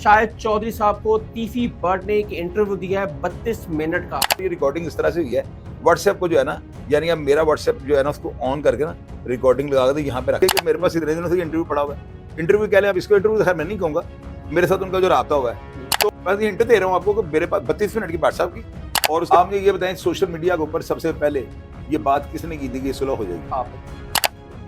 शाहिद चौधरी साहब को तीफी बर्ड ने एक इंटरव्यू दिया है 32 मिनट का। ये रिकॉर्डिंग इस तरह से हुई है, व्हाट्सएप को जो है ना, यानी अब मेरा व्हाट्सएप जो है ना उसको ऑन करके ना रिकॉर्डिंग लगा के यहाँ पे रखे कि मेरे पास इतने दिनों से इंटरव्यू पड़ा हुआ है। इंटरव्यू कह लें, अब इसको इंटरव्यू खैर मैं नहीं कहूँगा, मेरे साथ उनका जो राब्ता हुआ है, तो बस हिंट दे रहा हूँ आपको कि मेरे पास 32 मिनट की बात साहब की। और आप मुझे ये बताएं, सोशल मीडिया के ऊपर सबसे पहले ये बात किसने की थी कि सुलह हो जाएगी? आप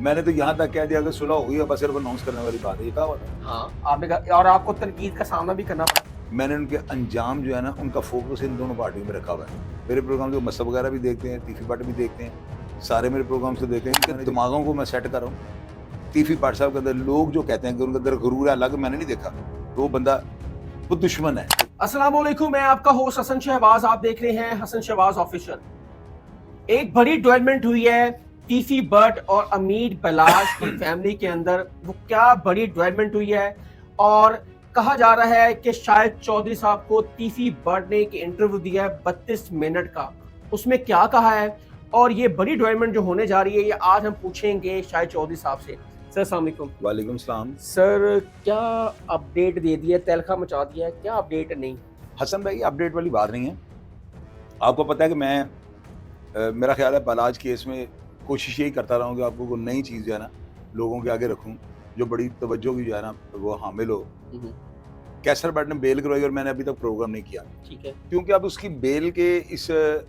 मैंने तो यहाँ तक कह दिया कि सुलह हुई है, बस सिर्फ अनाउंस करने वाली बात है। ये कहा हुआ था। हाँ, आपने कहा और आपको तनकीद का सामना भी करना पड़ा। मैंने उनके अंजाम जो है ना, उनका फोकस इन दोनों पार्टियों में रखा हुआ है। मेरे प्रोग्राम जो मसब वगैरह भी देखते हैं, तीफी पार्ट भी देखते हैं, सारे मेरे प्रोग्राम से देखते हैं। इनके दिमागों को मैं सेट कर रहा हूँ। तीफी पार्ट साहब के अंदर लोग जो कहते हैं कि उनके अंदर गुरूर है अलग, मैंने नहीं देखा। तो वो बंदा वो दुश्मन है। अस्सलाम वालेकुम, मैं आपका होस्ट हसन शहबाज। आप देख रहे हैं हसन शहबाज ऑफिशियल। एक बड़ी डेवलपमेंट हुई है तीफी बर्ड और अमीर बलाज की फैमिली के अंदर। वो क्या बड़ी डेवलपमेंट हुई है, और कहा जा रहा है कि शाहिद चौधरी साहब को तीफी बर्ड ने एक इंटरव्यू दिया है 32 मिनट का। उसमें क्या कहा है और ये बड़ी डेवलपमेंट जो होने जा रही है, ये आज हम पूछेंगे शाहिद चौधरी साहब से। सर अस्सलाम वालेकुम। वालेकुम सलाम। सर, क्या अपडेट दे दिया, तहलका मचा दिया है, क्या अपडेट नहीं? हसन भाई, अपडेट वाली बात नहीं है। आपको पता है कि मैं मेरा ख्याल है बलाज केस में कोशिश यही करता रहा हूँ कि आपको कोई नई चीज़ जो है ना लोगों के आगे रखूँ, जो बड़ी तवज्जो की जो है ना वो हामिल हो। कैसर बट ने बेल करवाई और मैंने अभी तक प्रोग्राम नहीं किया, ठीक है। क्योंकि अब उसकी बेल के इस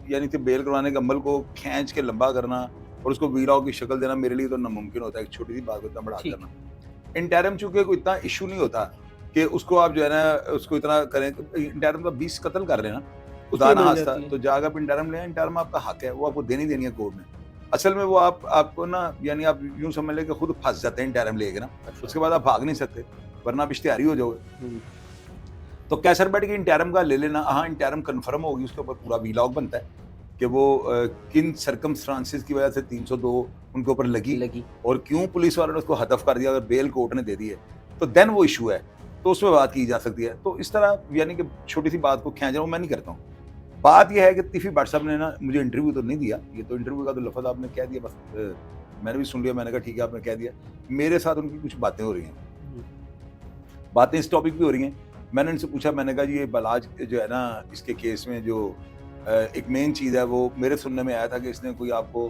यानी कि बेल करवाने के अमल को खींच के लंबा करना और उसको वीराव की शक्ल देना मेरे लिए तो नामुमकिन होता है। एक छोटी सी बात को इतना बड़ा ठीक। करना इंटरम, चूंकि कोई इतना इशू नहीं होता कि उसको आप जो है ना उसको इतना करें। इंटरम का 20 कत्ल कर रहे हैं ना, खुदा ना मिल हास्ता, जाती है। तो जाकर आप इंटरम लें। इंटरम आपका हक है, वो आपको देनी देनी है कोर्ट में। असल में वो आपको ना, यानी आप यूं समझ लें कि खुद फंस जाते हैं इंटरम लेके ना, उसके बाद आप भाग नहीं सकते, वरना आप इश्तिहारी हो जाओगे। तो कैसर बैठ के इंटरम का ले लेना। हाँ, इंटरम कन्फर्म होगी, उसके ऊपर पूरा वीलॉग बनता है कि वो किन सर्कमस्टांसेस की वजह से 302 उनके ऊपर लगी और क्यों पुलिस वालों ने उसको हदफ कर दिया। अगर बेल कोर्ट ने दे दी है तो देन वो इशू है, तो उसमें बात की जा सकती है। तो इस तरह यानी कि छोटी सी बात को खींच रहा हूँ, मैं नहीं करता हूँ। बात यह है कि तीफी भट्ट साहब ने ना मुझे इंटरव्यू तो नहीं दिया, ये तो इंटरव्यू का तो लफ्ज़ आपने कह दिया, बस मैंने भी सुन लिया। मैंने कहा ठीक है, आपने कह दिया। मेरे साथ उनकी कुछ बातें हो रही हैं, बातें इस टॉपिक पे हो रही हैं। मैंने इनसे पूछा, मैंने कहा जी ये बलाज जो है ना, इसके केस में जो एक मेन चीज़ है, वो मेरे सुनने में आया था कि इसने कोई आपको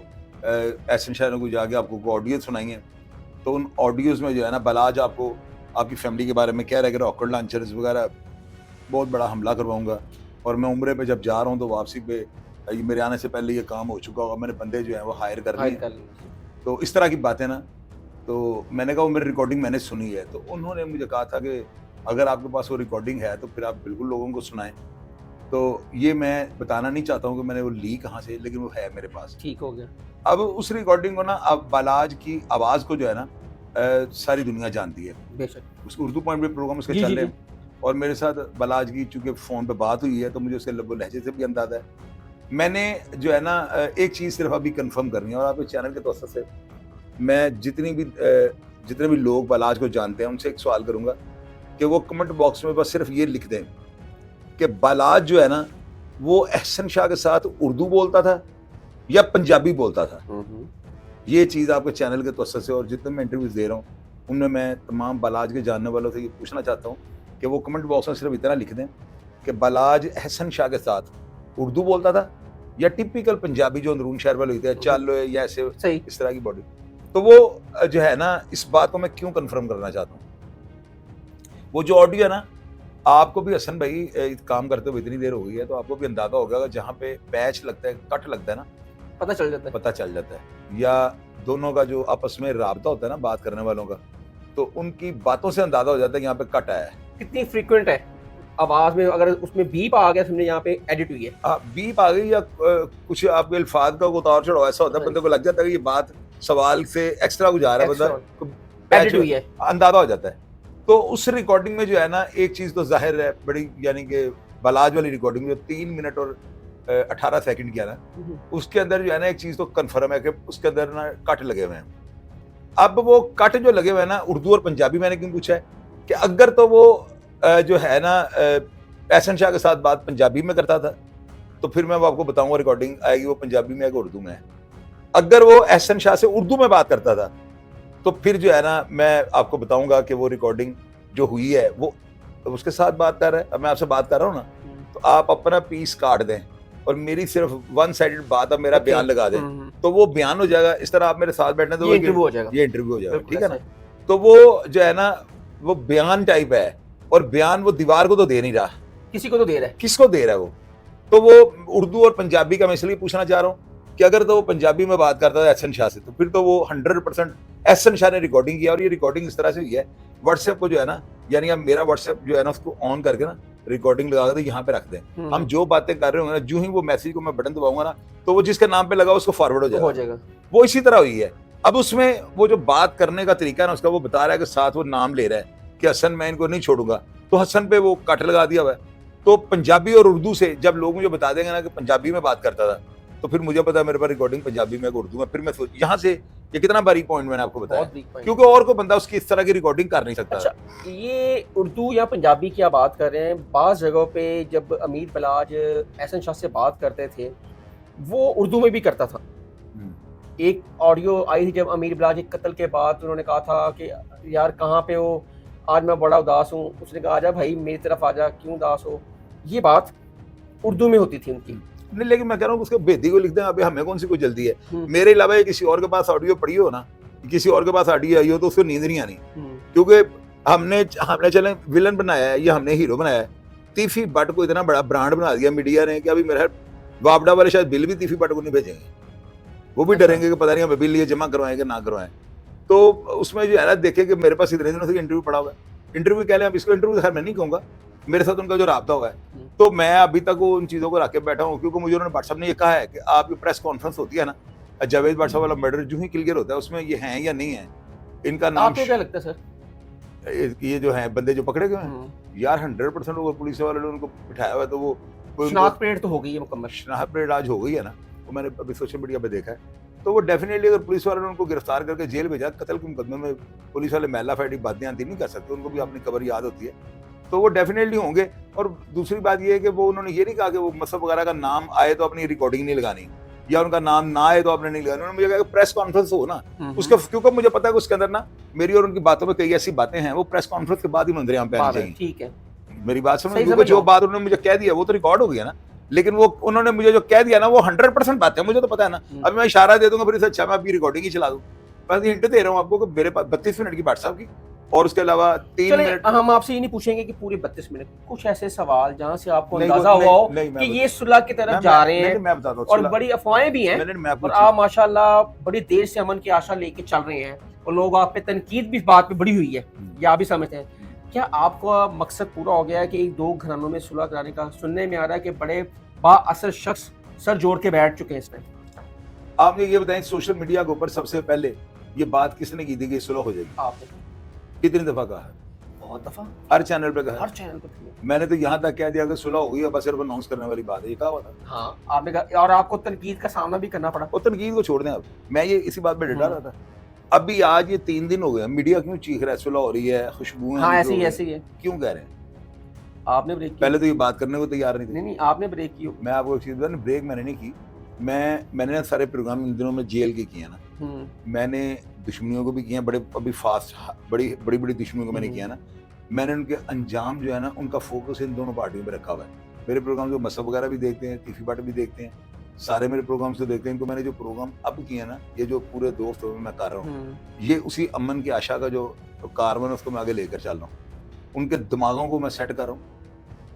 एहसन शाह ने कोई जाके आपको ऑडियो सुनाई है। तो उन ऑडियोज़ में जो है ना बलाज आपको आपकी फैमिली के बारे में कह रहा है कि रॉकेट लॉन्चर्स वगैरह बहुत बड़ा हमला करवाऊंगा, और मैं उम्रे पे जब जा रहा हूँ तो वापसी पे ये मेरे आने से पहले ये काम हो चुका होगा, मैंने बंदे जो हैं वो हायर कर लिए। तो इस तरह की बातें ना, तो मैंने कहा वो मेरी रिकॉर्डिंग मैंने सुनी है। तो उन्होंने मुझे कहा था कि अगर आपके पास वो रिकॉर्डिंग है तो फिर आप बिल्कुल लोगों को सुनाएं। तो ये मैं बताना नहीं चाहता हूँ कि मैंने वो ली कहाँ से, लेकिन वो है मेरे पास। ठीक हो गया। अब उस रिकॉर्डिंग को ना, अब बलाज की आवाज़ को जो है ना सारी दुनिया जानती है। बेशक। उस उर्दू पॉइंट पे प्रोग्राम उसके जी, चल जी, रहे हैं, और मेरे साथ बलाज की चूंकि फ़ोन पे बात हुई है तो मुझे उसके लब्बो लहजे से भी अंदाज़ा है। मैंने जो है ना एक चीज़ सिर्फ अभी कंफर्म करनी है, और आपके चैनल के तवज्जुह से मैं जितने भी लोग बलाज को जानते हैं उनसे एक सवाल करूंगा कि वो कमेंट बॉक्स में बस सिर्फ ये लिख दें कि बलाज जो है ना वो एहसन शाह के साथ उर्दू बोलता था या पंजाबी बोलता था। ये चीज़ आपके चैनल के तवज्जुह से और जितने मैं इंटरव्यूज़ दे रहा हूँ उनमें मैं तमाम बलाज के जानने वालों से ये पूछना चाहता हूँ कि वो कमेंट बॉक्स में सिर्फ इतना लिख दें कि बलाज एहसन शाह के साथ उर्दू बोलता था या टिपिकल पंजाबी जो अंदरून शहर वाले होते हैं, चल लो या ऐसे सही। इस तरह की बॉडी। तो वो जो है ना, इस बात को मैं क्यों कंफर्म करना चाहता हूँ, वो जो ऑडियो है ना, आपको भी हसन भाई काम करते हुए इतनी देर हो गई है तो आपको भी अंदाजा होगा जहाँ पे पैच लगता है, कट लगता है ना, पता चल जाता है, या दोनों का जो आपस में राबता होता है ना बात करने वालों का, तो उनकी बातों से अंदाजा हो जाता है कि यहाँ पे कट आया है। कितनी फ्रीक्वेंट है आवाज में, अगर उसमें बीप आ गया समझे यहाँ पे एडिट हुई है। बीप आ गई या कुछ आपके अल्फाज का उतार चढ़ाव ऐसा होता है, बंदे को लग जाता है कि ये बात सवाल से एक्स्ट्रा गुजार है, बंदा एडिट हुई है, अंदाजा हो जाता है। तो उस रिकॉर्डिंग में जो है ना एक चीज तो जाहिर है बड़ी, यानी कि बलाज वाली रिकॉर्डिंग जो 3 मिनट और 18 सेकंड की है ना, उसके अंदर जो है ना एक चीज तो कन्फर्म है कि उसके अंदर ना कट लगे हुए हैं। अब वो कट जो लगे हुए हैं ना, उर्दू और पंजाबी, मैंने क्यों पूछा है कि अगर तो वो जो है ना एहसन शाह के साथ बात पंजाबी में करता था तो फिर मैं वो आपको बताऊंगा, रिकॉर्डिंग आएगी वो पंजाबी में आएगी उर्दू में है। अगर वो एहसन शाह से उर्दू में बात करता था तो फिर जो है ना मैं आपको बताऊंगा कि वो रिकॉर्डिंग जो हुई है वो तो उसके साथ बात कर रहा है, अब मैं आपसे बात कर रहा हूँ ना, तो आप अपना पीस काट दें और मेरी सिर्फ वन साइडेड बात, अब मेरा Okay. बयान लगा दें, तो वो बयान हो जाएगा। इस तरह आप मेरे साथ बैठने तो ये इंटरव्यू हो जाएगा, ये इंटरव्यू हो जाएगा, बिल्कुल ठीक है ना। ऐसा ही। तो वो जो है ना, वो बयान टाइप है, और बयान वो दीवार को तो दे नहीं रहा, किसी को तो दे रहा है। किसको दे रहा है वो। तो वो उर्दू और पंजाबी का मैं इसलिए पूछना चाह रहा हूँ कि अगर तो वो पंजाबी में बात करता था एहसन शाह से, तो फिर तो वो 100% एहसन शाह ने रिकॉर्डिंग किया, और ये रिकॉर्डिंग इस तरह से हुई है, व्हाट्सएप को जो है ना, यानी अब मेरा व्हाट्सएप जो है ना, उसको ऑन करके ना रिकॉर्डिंग लगा के यहाँ पे रख दें। हम जो बातें कर रहे होंगे ना, जो ही वो मैसेज को मैं बटन दबाऊंगा ना, तो वो जिसके नाम पे लगा उसको फॉरवर्ड हो जाएगा। वो इसी तरह हुई है। अब उसमें वो जो बात करने का तरीका है ना उसका, वो बता रहा है कि साथ वो नाम ले रहा है कि हसन मैं इनको नहीं छोड़ूंगा, तो हसन पे वो कट लगा दिया हुआ है। तो पंजाबी और उर्दू से जब लोग मुझे बता देंगे ना कि पंजाबी में बात करता था, तो फिर मुझे पता है मेरे पास रिकॉर्डिंग पंजाबी में उर्दू में, फिर मैं सोच यहाँ से, ये कितना बारीक पॉइंट मैंने आपको बताया, क्योंकि और कोई बंदा उसकी इस तरह की रिकॉर्डिंग कर नहीं सकता। अच्छा, ये उर्दू या पंजाबी की आप बात कर रहे हैं, बाज़ जगहों पे जब अमीर बलाज एहसन शाह से बात करते थे, वो उर्दू में भी करता था। एक ऑडियो आई थी जब अमीर बलाज के कत्ल के बाद, उन्होंने कहा था कि यार कहाँ पे हो, आज मैं बड़ा उदास हूँ। उसने कहा आजा भाई मेरी तरफ आजा, क्यों उदास हो। ये बात उर्दू में होती थी उनकी। नहीं, लेकिन मैं कह रहा हूँ उसके बेदी को लिख दें, अभी हमें कौन सी कोई जल्दी है। मेरे अलावा किसी और के पास ऑडियो पड़ी हो ना, किसी और के पास ऑडियो आई हो, तो उसको नींद नहीं आनी, क्योंकि हमने चले विलन बनाया है, ये हमने हीरो बनाया है। तीफी बट को इतना बड़ा ब्रांड बना दिया मीडिया ने कि अभी मेरा वापडा वाले शायद बिल भी तीफी बट को नहीं भेजेंगे, वो भी डरेंगे कि पता नहीं हमें बिल ये जमा करवाएं कि ना करवाएं। तो उसमें जो है ना, देखे कि मेरे पास इतने दिनों से इंटरव्यू पड़ा हुआ है, इंटरव्यू कह लें, अब इसको इंटरव्यू खैर मैं नहीं कहूँगा, मेरे साथ उनका जो राब्ता हुआ है, तो मैं अभी तक वो उन चीज़ों को रख के बैठा हूँ, क्योंकि मुझे उन्होंने व्हाट्सएप ने ये कहा है कि आपकी प्रेस कॉन्फ्रेंस होती है ना, जावेद बादशाह वाला मर्डर जो ही क्लियर होता है, उसमें ये हैं या नहीं है, इनका नाम। आपको क्या लगता है सर, ये जो है बंदे जो पकड़े गए हैं, यार 100% वो पुलिस वाले ने उनको बिठाया हुआ है, तो वो शनाख्त परेड तो हो गई है मुकम्मल, शनाख्त परेड आज हो गई है ना, वो मैंने अभी सोशल मीडिया पे देखा है। तो वो डेफिनेटली अगर पुलिस वालों ने उनको गिरफ्तार करके जेल भेजा, कत्ल के मुकदमे में पुलिस वाले महिला फाइटी बातें आती नहीं कर सकते, उनको भी अपनी कबर याद होती है, तो वो डेफिनेटली होंगे। और दूसरी बात ये है कि वो उन्होंने ये नहीं कहा कि वो मसहब वगैरह का नाम आए तो अपनी रिकॉर्डिंग नहीं लगानी, या उनका नाम ना आए तो आपने नहीं लगानी। उन्होंने मुझे कहा कि प्रेस कॉन्फ्रेंस हो ना उसका, क्योंकि मुझे पता है कि उसके अंदर ना मेरी और उनकी बातों में कई ऐसी बातें हैं, वो प्रेस कॉन्फ्रेंस के बाद ही मंजर आम पे आनी चाहिए। ठीक है, मेरी बात सुनो, क्योंकि जो बात उन्होंने मुझे कह दिया वो तो रिकॉर्ड हो गया ना, लेकिन वो उन्होंने मुझे जो कह दिया ना वो 100% बात है, मुझे तो पता है ना। अब मैं इशारा दे दूंगा, फिर अच्छा मैं आपकी रिकॉर्डिंग ही चला दूं। बस हिंट दे रहा हूं आपको कि मेरे पास 32 मिनट की बात साहब की, और उसके अलावा 3 मिनट। हम आपसे ये नहीं पूछेंगे कि पूरे 32 मिनट, कुछ ऐसे सवाल जहां से आपको अंदाजा हुआ हो कि ये सुलह की तरफ जा रहे हैं, मैं बताता हूं, और बड़ी अफवाहें भी हैं, और आप माशाल्लाह बड़ी देर से अमन की आशा लेके चल रहे हैं, और लोग आप पे तनकीद भी इस बात पे बड़ी हुई है, ये आप भी समझते हैं। क्या आपका मकसद पूरा हो गया है कि एक दो घरानों में सुलह कराने का? सुनने में आ रहा है कि बड़े बाअसर शख्स सर जोड़ के बैठ चुके हैं इसमें। आप ये बताएं, सोशल मीडिया के ऊपर सबसे पहले ये बात किसने की थी कि सुलह हो जाएगी? आपने कितनी दफा कहा? बहुत दफा, हर चैनल पे कहा, हर चैनल पे। मैंने तो यहाँ तक कह दिया कि सुलह हो गई, बस सिर्फ अनाउंस करने वाली बात है, ये कहा हुआ था। हाँ, आपने कहा, और आपको तनकीद का सामना भी करना पड़ा। और तनकीद को छोड़ दें, अब मैं ये इसी बात पे डटा रहा था। अभी आज ये 3 दिन हो गए, मीडिया क्यों चीख रहा है सुलह हो रही है, खुशबू हाँ ऐसी है, क्यों कह रहे हैं? आपने ब्रेक पहले तो ये बात करने को तैयार नहीं थे। नहीं, आपने ब्रेक की। मैं आपको एक चीज बता, ब्रेक मैंने नहीं की। मैंने सारे प्रोग्राम इन दिनों में जेल के किए ना, मैंने दुश्मनियों को भी किए, बड़े अभी फास्ट बड़ी बड़ी दुश्मनियों को मैंने किया ना, मैंने उनके अंजाम जो है ना, उनका फोकस इन दोनों पार्टियों में रखा हुआ है। मेरे प्रोग्राम जो मसहब वगैरह भी देखते हैं, तीफी बाट भी देखते हैं, सारे मेरे प्रोग्राम्स तो देखते हैं। इनको मैंने जो प्रोग्राम अब किए ना, ये जो पूरे दोस्त मैं कर रहा हूँ, ये उसी अमन की आशा का जो कारवन है उसको मैं आगे लेकर चल रहा हूँ। उनके दिमागों को मैं सेट कर रहा हूँ।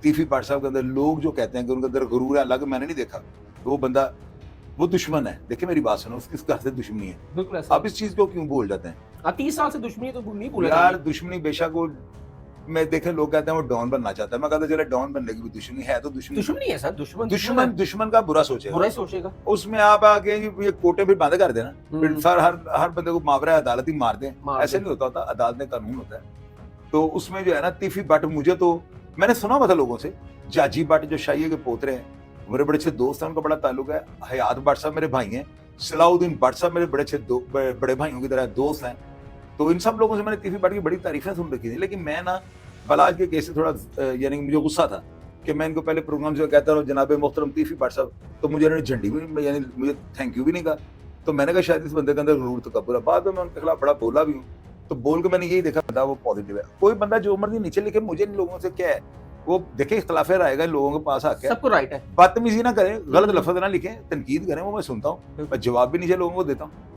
तीफी बाट साहब के अंदर लोग जो कहते हैं कि उनके अंदर गुरूर है, अलग मैंने नहीं देखा, तो वो बंदा वो दुश्मन है। देखिए मेरी बात सुनो, उसकी घर से दुश्मनी है, बिल्कुल। आप इस चीज को क्यों भूल जाते हैं? 30 साल से दुश्मनी तो नहीं भूल यार। दुश्मनी बेशक वो, मैं देखे लोग कहते हैं वो डॉन बनना चाहता है, मैं कहता चले डॉन बनने की भी दुश्मनी है, तो दुश्मनी है सर। दुश्मन का बुरा सोचेगा, उसमें आप आके ये कोटे भी बंद कर देना, फिर सर हर बंदे को मावरा अदालत ही मार दें, ऐसे नहीं होता। अदालत में कानून होता है। तो उसमें जो है ना, तीफी बट, मुझे तो मैंने सुना हुआ था लोगों से, जाजी बट जो शाही के पोतरे हैं, मेरे बड़े अच्छे दोस्त हैं, उनका बड़ा ताल्लुक है। हयात भट्ट साहब मेरे भाई हैं, सलाउद्दीन भट्ट साहब मेरे बड़े अच्छे बड़े भाइयों की तरह दोस्त हैं। तो इन सब लोगों से मैंने तीफी भट्ट की बड़ी तारीफें सुन रखी थी। लेकिन मैं ना बलाज के केस से थोड़ा यानी मुझे गुस्सा था कि मैं इनको पहले प्रोग्राम से कहता हूँ जनाब मोहतरम तीफी भट्ट साहब, तो मुझे इन्होंने झंडी भी यानी मुझे थैंक यू भी नहीं कहा। तो मैंने कहा शायद इस बंदे के अंदर गुरूर तकब्बुर है। बाद में मैं उनके खिलाफ बड़ा बोला भी हूँ, तो बोल के मैंने यही देखा बंदा वो पॉजिटिव है। कोई बंदा जो मर्जी नीचे लिखे, मुझे इन लोगों से क्या है, वो देखे इख्तलाफ आएगा, इन लोगों के पास आके सबको राइट है। बदतमीजी ना करें, गलत लफ्ज ना लिखें, तनकीद करें, वो मैं सुनता हूँ, मैं जवाब भी नीचे लोगों को देता हूँ।